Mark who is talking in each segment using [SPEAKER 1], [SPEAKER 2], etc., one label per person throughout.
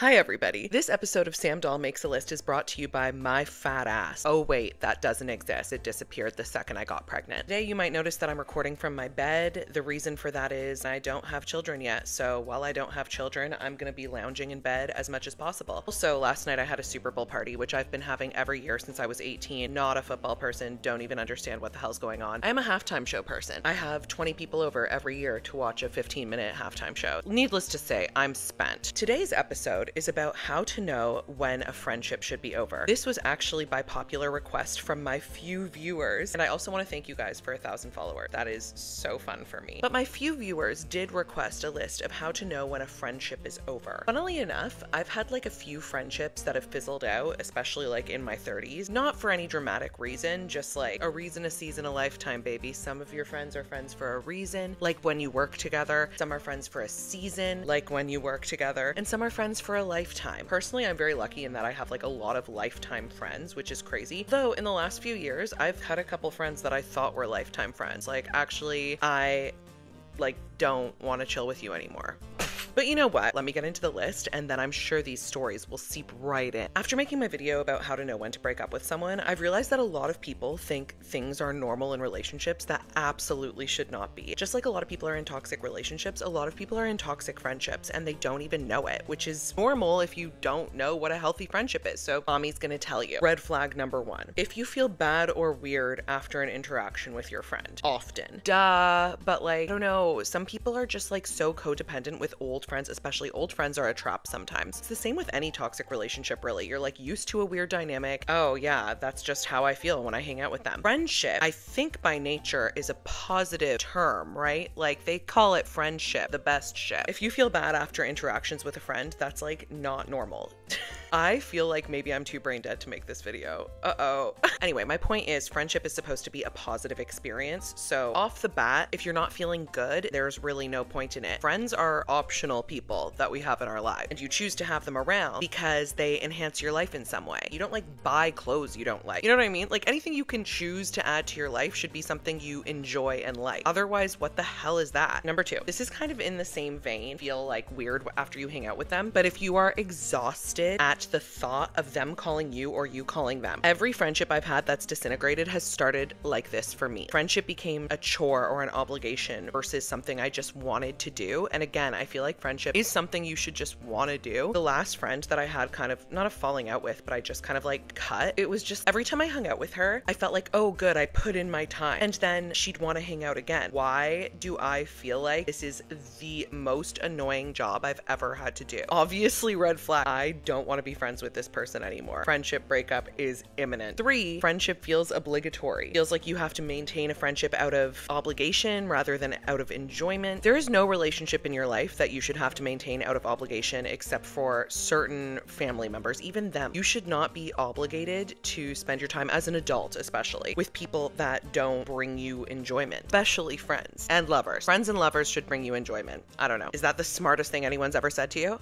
[SPEAKER 1] Hi everybody. This episode of Sam Dahl Makes a List is brought to you by my fat ass. Oh wait, that doesn't exist. It disappeared the second I got pregnant. Today you might notice that I'm recording from my bed. The reason for that is I don't have children yet, so while I don't have children, I'm gonna be lounging in bed as much as possible. Also, last night I had a Super Bowl party, which I've been having every year since I was 18. Not a football person, don't even understand what the hell's going on. I'm a halftime show person. I have 20 people over every year to watch a 15-minute halftime show. Needless to say, I'm spent. Today's episode is about how to know when a friendship should be over. This was actually by popular request from my few viewers, and I also want to thank you guys for 1,000 followers. That is so fun for me. But my few viewers did request a list of how to know when a friendship is over. Funnily enough, I've had like a few friendships that have fizzled out, especially like in my 30s. Not for any dramatic reason, just like a reason, a season, a lifetime, baby. Some of your friends are friends for a reason, like when you work together. Some are friends for a season, like when you work together. And some are friends for a lifetime. Personally, I'm very lucky in that I have like a lot of lifetime friends, which is crazy. Though in the last few years, I've had a couple friends that I thought were lifetime friends. Like, actually, I don't want to chill with you anymore. But you know what? Let me get into the list, and then I'm sure these stories will seep right in. After making my video about how to know when to break up with someone, I've realized that a lot of people think things are normal in relationships that absolutely should not be. Just like a lot of people are in toxic relationships, a lot of people are in toxic friendships, and they don't even know it, which is normal if you don't know what a healthy friendship is. So mommy's gonna tell you. Red flag number 1. If you feel bad or weird after an interaction with your friend. Often. Duh, but like, I don't know, some people are just like so codependent with old friends, especially old friends are a trap sometimes. It's the same with any toxic relationship, really. You're like used to a weird dynamic. Oh yeah, that's just how I feel when I hang out with them. Friendship, I think by nature is a positive term, right? Like they call it friendship, the best ship. If you feel bad after interactions with a friend, that's like not normal. I feel like maybe I'm too brain dead to make this video. Uh-oh. Anyway, my point is friendship is supposed to be a positive experience. So off the bat, if you're not feeling good, there's really no point in it. Friends are optional people that we have in our life, and you choose to have them around because they enhance your life in some way. You don't like buy clothes you don't like. You know what I mean? Like anything you can choose to add to your life should be something you enjoy and like. Otherwise, what the hell is that? Number 2, this is kind of in the same vein. Feel like weird after you hang out with them, but if you are exhausted at the thought of them calling you or you calling them. Every friendship I've had that's disintegrated has started like this for me. Friendship became a chore or an obligation versus something I just wanted to do. And again, I feel like friendship is something you should just want to do. The last friend that I had kind of, not a falling out with, but I just kind of like cut. It was just every time I hung out with her, I felt like, oh good, I put in my time. And then she'd want to hang out again. Why do I feel like this is the most annoying job I've ever had to do? Obviously, red flag. I don't want to be friends with this person anymore. Friendship breakup is imminent. 3, friendship feels obligatory. Feels like you have to maintain a friendship out of obligation rather than out of enjoyment. There is no relationship in your life that you should have to maintain out of obligation except for certain family members, even them. You should not be obligated to spend your time as an adult, especially with people that don't bring you enjoyment, especially friends and lovers. Friends and lovers should bring you enjoyment. I don't know. Is that the smartest thing anyone's ever said to you?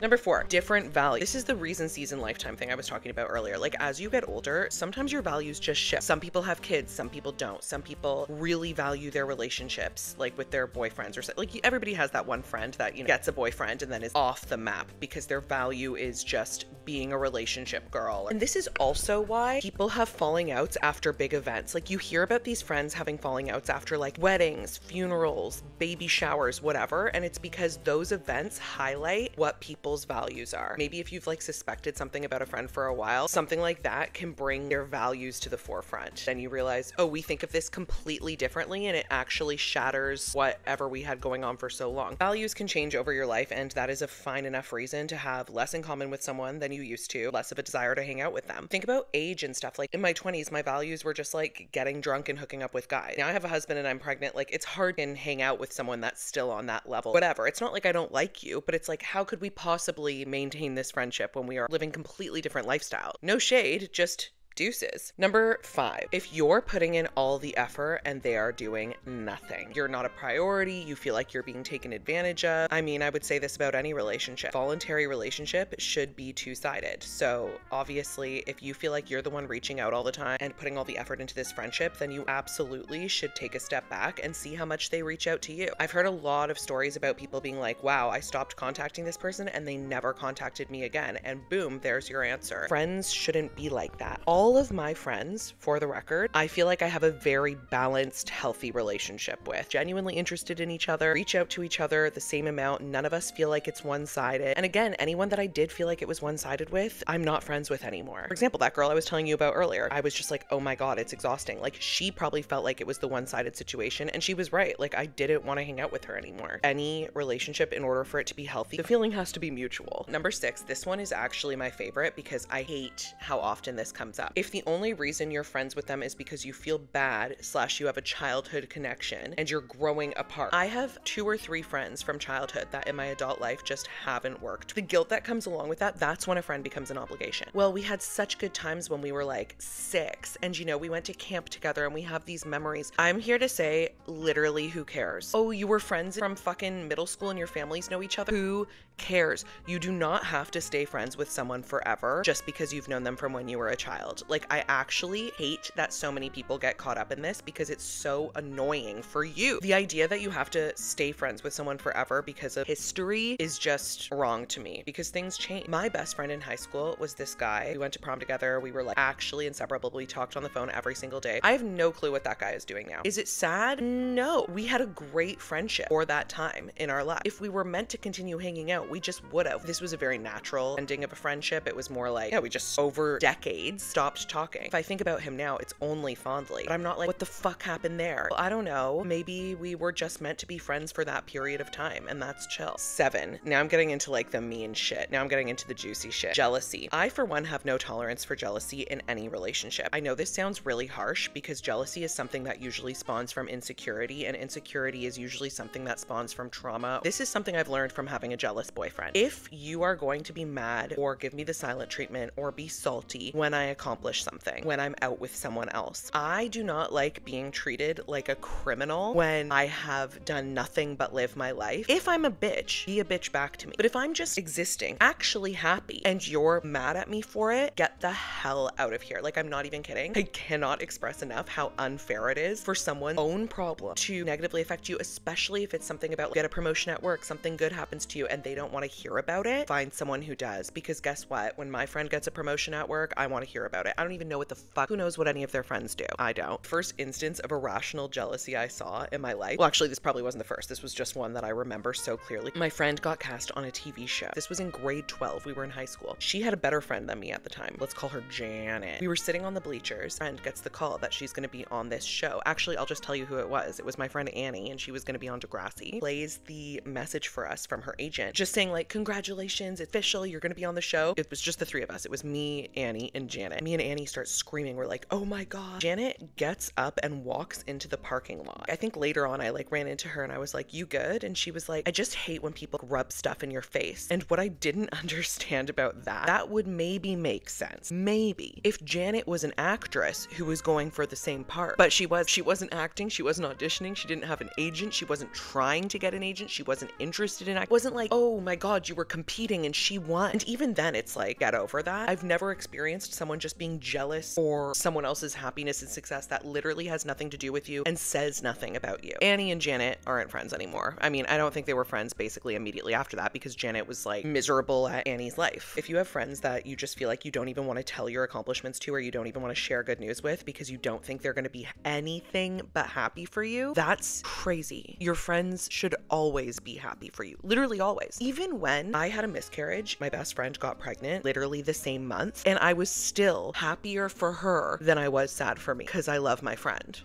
[SPEAKER 1] Number 4, different values. This is the reason season lifetime thing I was talking about earlier. Like as you get older, sometimes your values just shift. Some people have kids, some people don't. Some people really value their relationships, like with their boyfriends or so. Like everybody has that one friend that, you know, gets a boyfriend and then is off the map because their value is just being a relationship girl. And this is also why people have falling outs after big events. Like you hear about these friends having falling outs after like weddings, funerals, baby showers, whatever. And it's because those events highlight what people's values are. Maybe if you've like suspected something about a friend for a while, something like that can bring their values to the forefront. Then you realize, oh, we think of this completely differently, and it actually shatters whatever we had going on for so long. Values can change over your life, and that is a fine enough reason to have less in common with someone than you used to, less of a desire to hang out with them. Think about age and stuff. Like in my 20s, my values were just like getting drunk and hooking up with guys. Now I have a husband and I'm pregnant. Like it's hard to hang out with someone that's still on that level. Whatever. It's not like I don't like you, but it's like, how could we possibly maintain this friendship when we are living completely different lifestyle? No shade, just Deuces. Number 5, if you're putting in all the effort and they are doing nothing, you're not a priority, you feel like you're being taken advantage of. I mean, I would say this about any relationship. Voluntary relationship should be two-sided. So obviously, if you feel like you're the one reaching out all the time and putting all the effort into this friendship, then you absolutely should take a step back and see how much they reach out to you. I've heard a lot of stories about people being like, wow, I stopped contacting this person and they never contacted me again. And boom, there's your answer. Friends shouldn't be like that. All of my friends, for the record, I feel like I have a very balanced, healthy relationship with. Genuinely interested in each other, reach out to each other the same amount. None of us feel like it's one-sided. And again, anyone that I did feel like it was one-sided with, I'm not friends with anymore. For example, that girl I was telling you about earlier, I was just like, oh my God, it's exhausting. Like, she probably felt like it was the one-sided situation, and she was right. Like, I didn't want to hang out with her anymore. Any relationship, in order for it to be healthy, the feeling has to be mutual. Number 6, this one is actually my favorite because I hate how often this comes up. If the only reason you're friends with them is because you feel bad / you have a childhood connection and you're growing apart. I have 2 or 3 friends from childhood that in my adult life just haven't worked. The guilt that comes along with that, that's when a friend becomes an obligation. Well, we had such good times when we were like 6 and we went to camp together and we have these memories. I'm here to say, literally, who cares? Oh, you were friends from fucking middle school and your families know each other? Who cares? You do not have to stay friends with someone forever just because you've known them from when you were a child. Like, I actually hate that so many people get caught up in this because it's so annoying for you. The idea that you have to stay friends with someone forever because of history is just wrong to me because things change. My best friend in high school was this guy. We went to prom together. We were like actually inseparable. We talked on the phone every single day. I have no clue what that guy is doing now. Is it sad? No. We had a great friendship for that time in our life. If we were meant to continue hanging out, we just would have. This was a very natural ending of a friendship. It was more like, yeah, we just over decades stopped talking. If I think about him now, it's only fondly, but I'm not like, what the fuck happened there? Well, I don't know. Maybe we were just meant to be friends for that period of time, and that's chill. 7. Now I'm getting into like the mean shit. Now I'm getting into the juicy shit. Jealousy. I, for one, have no tolerance for jealousy in any relationship. I know this sounds really harsh because jealousy is something that usually spawns from insecurity, and insecurity is usually something that spawns from trauma. This is something I've learned from having a jealous boyfriend. If you are going to be mad or give me the silent treatment or be salty when I accomplish something, when I'm out with someone else, I do not like being treated like a criminal when I have done nothing but live my life. If I'm a bitch, be a bitch back to me. But if I'm just existing, actually happy, and you're mad at me for it, get the hell out of here. Like, I'm not even kidding. I cannot express enough how unfair it is for someone's own problem to negatively affect you, especially if it's something about get a promotion at work, something good happens to you and they don't want to hear about it. Find someone who does, because guess what? When my friend gets a promotion at work, I want to hear about it. I don't even know what the fuck, who knows what any of their friends do. I don't. First instance of irrational jealousy I saw in my life. Well, actually, this probably wasn't the first. This was just one that I remember so clearly. My friend got cast on a TV show. This was in grade 12. We were in high school. She had a better friend than me at the time. Let's call her Janet. We were sitting on the bleachers. Friend gets the call that she's going to be on this show. Actually, I'll just tell you who it was. It was my friend Annie, and she was going to be on Degrassi. Plays the message for us from her agent, just saying like, congratulations, it's official, you're going to be on the show. It was just the 3 of us. It was me, Annie, and Janet. Me and Annie start screaming. We're like, oh my God. Janet gets up and walks into the parking lot. I think later on I like ran into her and I was like, you good? And she was like, I just hate when people rub stuff in your face. And what I didn't understand about that would maybe make sense. Maybe if Janet was an actress who was going for the same part, but she wasn't acting, she wasn't auditioning, she didn't have an agent, she wasn't trying to get an agent, she wasn't interested in acting. It wasn't like, oh my God, you were competing and she won. And even then it's like, get over that. I've never experienced someone just being jealous for someone else's happiness and success that literally has nothing to do with you and says nothing about you. Annie and Janet aren't friends anymore. I mean, I don't think they were friends basically immediately after that because Janet was like miserable at Annie's life. If you have friends that you just feel like you don't even want to tell your accomplishments to, or you don't even want to share good news with because you don't think they're going to be anything but happy for you, that's crazy. Your friends should always be happy for you. Literally always. Even when I had a miscarriage, my best friend got pregnant literally the same month, and I was still happier for her than I was sad for me because I love my friend.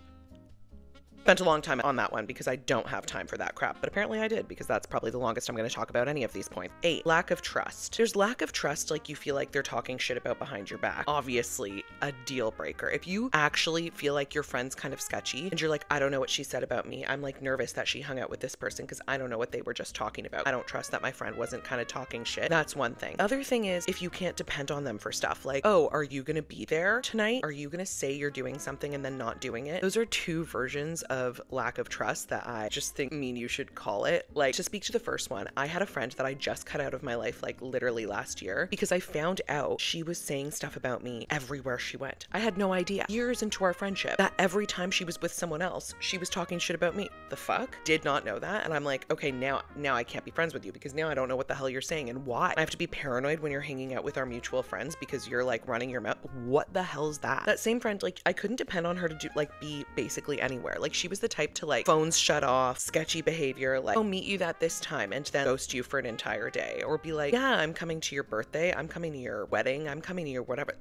[SPEAKER 1] Spent a long time on that one because I don't have time for that crap, but apparently I did because that's probably the longest I'm going to talk about any of these points. 8, lack of trust. There's lack of trust, like you feel like they're talking shit about behind your back. Obviously a deal breaker. If you actually feel like your friend's kind of sketchy and you're like, I don't know what she said about me. I'm like nervous that she hung out with this person because I don't know what they were just talking about. I don't trust that my friend wasn't kind of talking shit. That's one thing. Other thing is if you can't depend on them for stuff like, oh, are you going to be there tonight? Are you going to say you're doing something and then not doing it? Those are two versions of lack of trust that I just think mean you should call it. Like, to speak to the first one, I had a friend that I just cut out of my life like literally last year because I found out she was saying stuff about me everywhere she went. I had no idea years into our friendship that every time she was with someone else, she was talking shit about me. The fuck? Did not know that. And I'm like, okay, now I can't be friends with you because now I don't know what the hell you're saying and why. I have to be paranoid when you're hanging out with our mutual friends because you're like running your mouth. What the hell's that? That same friend, like, I couldn't depend on her to do like be basically anywhere. Like, she was the type to like phones shut off, sketchy behavior, like, I'll meet you at this time and then ghost you for an entire day, or be like, yeah, I'm coming to your birthday, I'm coming to your wedding, I'm coming to your whatever.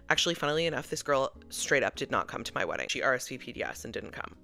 [SPEAKER 1] Actually, funnily enough, this girl straight up did not come to my wedding. She RSVP'd yes and didn't come.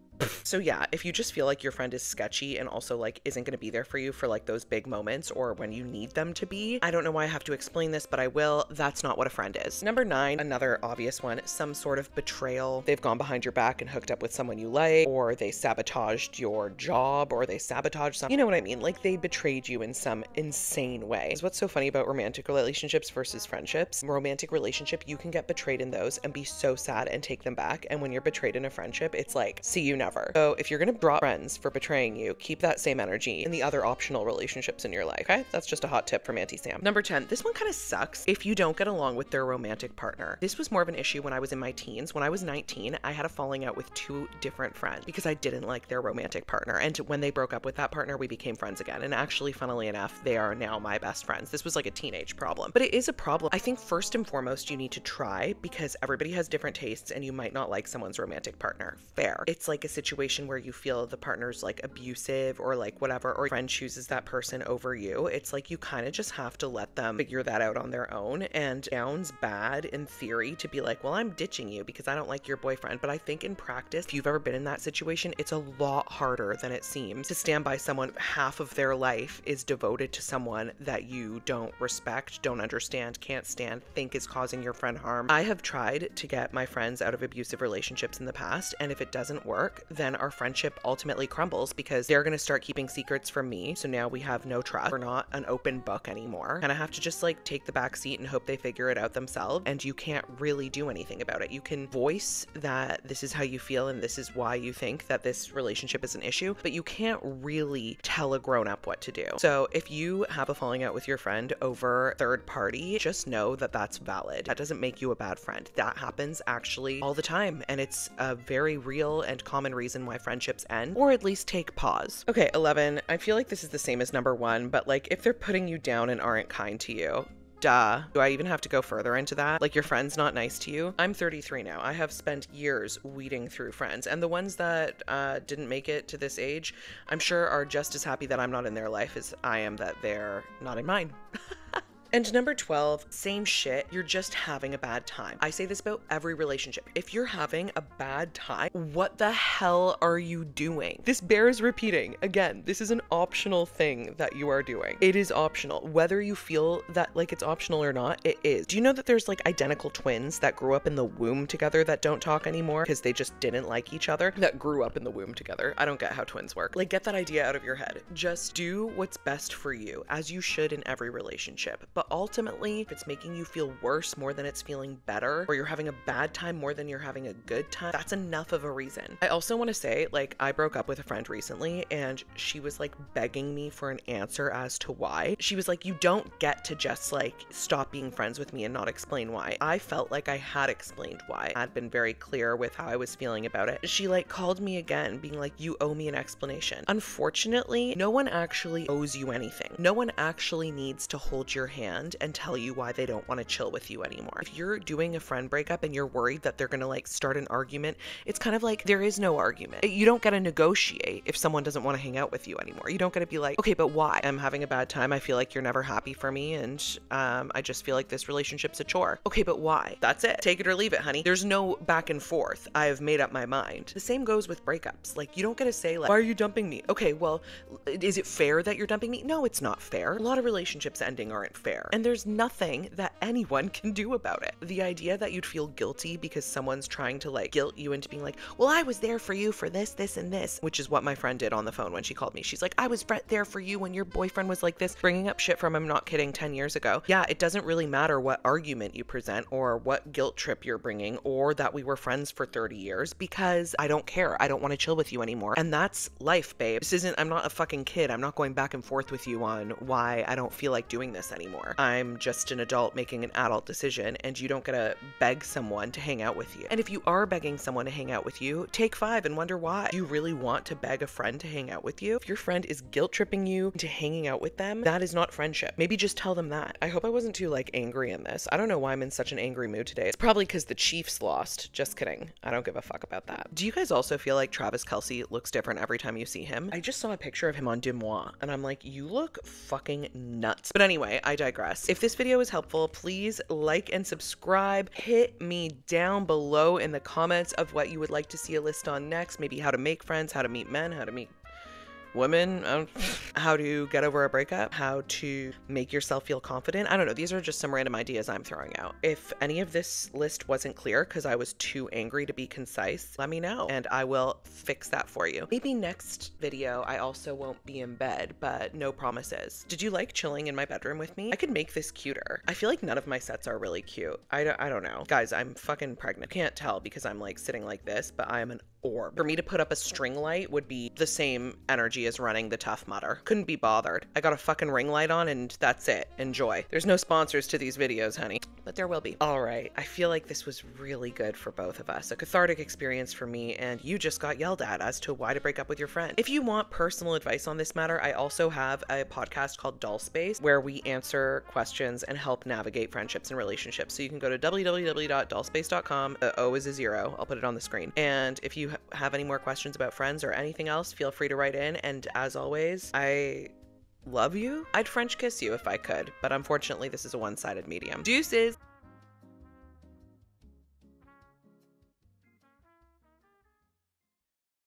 [SPEAKER 1] So yeah, if you just feel like your friend is sketchy and also like isn't going to be there for you for like those big moments or when you need them to be, I don't know why I have to explain this, but I will. That's not what a friend is. Number 9, another obvious one, some sort of betrayal. They've gone behind your back and hooked up with someone you like, or they sabotaged your job, or they sabotaged some, you know what I mean? Like, they betrayed you in some insane way. Is what's so funny about romantic relationships versus friendships. Romantic relationship, you can get betrayed in those and be so sad and take them back. And when you're betrayed in a friendship, it's like, see you never. So if you're going to drop friends for betraying you, keep that same energy in the other optional relationships in your life. Okay? That's just a hot tip from Auntie Sam. Number 10, this one kind of sucks if you don't get along with their romantic partner. This was more of an issue when I was in my teens. When I was 19, I had a falling out with 2 different friends because I didn't like their romantic partner. And when they broke up with that partner, we became friends again. And actually, funnily enough, they are now my best friends. This was like a teenage problem, but it is a problem. I think first and foremost, you need to try because everybody has different tastes and you might not like someone's romantic partner. Fair. It's like a situation where you feel the partner's like abusive or like whatever, or your friend chooses that person over you. It's like you kind of just have to let them figure that out on their own. And it sounds bad in theory to be like, well, I'm ditching you because I don't like your boyfriend. But I think in practice, if you've ever been in that situation, it's a lot harder than it seems to stand by someone half of their life is devoted to someone that you don't respect, don't understand, can't stand, think is causing your friend harm. I have tried to get my friends out of abusive relationships in the past, and if it doesn't work, then our friendship ultimately crumbles because they're going to start keeping secrets from me. So now we have no trust. We're not an open book anymore. And I have to just like take the back seat and hope they figure it out themselves. And you can't really do anything about it. You can voice that this is how you feel and this is why you think that this relationship is an issue, but you can't really tell a grown-up what to do. So if you have a falling out with your friend over third party, just know that that's valid. That doesn't make you a bad friend. That happens actually all the time. And it's a very real and common reason why friendships end, or at least take pause. Okay, 11. I feel like this is the same as number 1, but like if they're putting you down and aren't kind to you, duh. Do I even have to go further into that? Like, your friend's not nice to you? I'm 33 now. I have spent years weeding through friends, and the ones that didn't make it to this age, I'm sure are just as happy that I'm not in their life as I am that they're not in mine. And number 12, same shit. You're just having a bad time. I say this about every relationship. If you're having a bad time, what the hell are you doing? This bears repeating. Again, this is an optional thing that you are doing. It is optional. Whether you feel that like it's optional or not, it is. Do you know that there's like identical twins that grew up in the womb together that don't talk anymore because they just didn't like each other, that grew up in the womb together? I don't get how twins work. Like, get that idea out of your head. Just do what's best for you, as you should in every relationship. But ultimately, if it's making you feel worse more than it's feeling better, or you're having a bad time more than you're having a good time, that's enough of a reason. I also want to say, like, I broke up with a friend recently and she was like begging me for an answer as to why. She was like, you don't get to just like stop being friends with me and not explain why. I felt like I had explained why. I had been very clear with how I was feeling about it. She like called me again being like, you owe me an explanation. Unfortunately, no one actually owes you anything. No one actually needs to hold your hand hand and tell you why they don't want to chill with you anymore. If you're doing a friend breakup and you're worried that they're going to like start an argument, it's kind of like there is no argument. You don't get to negotiate if someone doesn't want to hang out with you anymore. You don't get to be like, okay, but why? I'm having a bad time. I feel like you're never happy for me, and I just feel like this relationship's a chore. Okay, but why? That's it. Take it or leave it, honey. There's no back and forth. I have made up my mind. The same goes with breakups. Like, you don't get to say like, why are you dumping me? Okay, well, is it fair that you're dumping me? No, it's not fair. A lot of relationships ending aren't fair, and there's nothing that anyone can do about it. The idea that you'd feel guilty because someone's trying to like guilt you into being like, well, I was there for you for this, this, and this, which is what my friend did on the phone when she called me. She's like, I was there for you when your boyfriend was like this, bringing up shit from, I'm not kidding, 10 years ago. Yeah, it doesn't really matter what argument you present or what guilt trip you're bringing or that we were friends for 30 years, because I don't care. I don't want to chill with you anymore. And that's life, babe. I'm not a fucking kid. I'm not going back and forth with you on why I don't feel like doing this anymore. I'm just an adult making an adult decision, and you don't get to beg someone to hang out with you. And if you are begging someone to hang out with you, take 5 and wonder why. Do you really want to beg a friend to hang out with you? If your friend is guilt tripping you into hanging out with them, that is not friendship. Maybe just tell them that. I hope I wasn't too like angry in this. I don't know why I'm in such an angry mood today. It's probably because the Chiefs lost. Just kidding. I don't give a fuck about that. Do you guys also feel like Travis Kelce looks different every time you see him? I just saw a picture of him on Deuxmoi, and I'm like, you look fucking nuts. But anyway, I digress. If this video is helpful, please like and subscribe. Hit me down below in the comments of what you would like to see a list on next. Maybe how to make friends, how to meet men, how to meet women, how to get over a breakup, how to make yourself feel confident. I don't know. These are just some random ideas I'm throwing out. If any of this list wasn't clear because I was too angry to be concise, let me know and I will fix that for you. Maybe next video I also won't be in bed, but no promises. Did you like chilling in my bedroom with me? I could make this cuter. I feel like none of my sets are really cute. I don't know. Guys, I'm fucking pregnant. Can't tell because I'm like sitting like this, but I am an orb. For me to put up a string light would be the same energy as running the Tough Mudder. Couldn't be bothered. I got a fucking ring light on and that's it. Enjoy. There's no sponsors to these videos, honey, but there will be. All right. I feel like this was really good for both of us. A cathartic experience for me, and you just got yelled at as to why to break up with your friend. If you want personal advice on this matter, I also have a podcast called Doll Space where we answer questions and help navigate friendships and relationships. So you can go to www.dollspace.com. The O is a 0. I'll put it on the screen. And if you have any more questions about friends or anything else, feel free to write in. And as always, I love you. I'd French kiss you if I could, but unfortunately this is a one-sided medium. Deuces.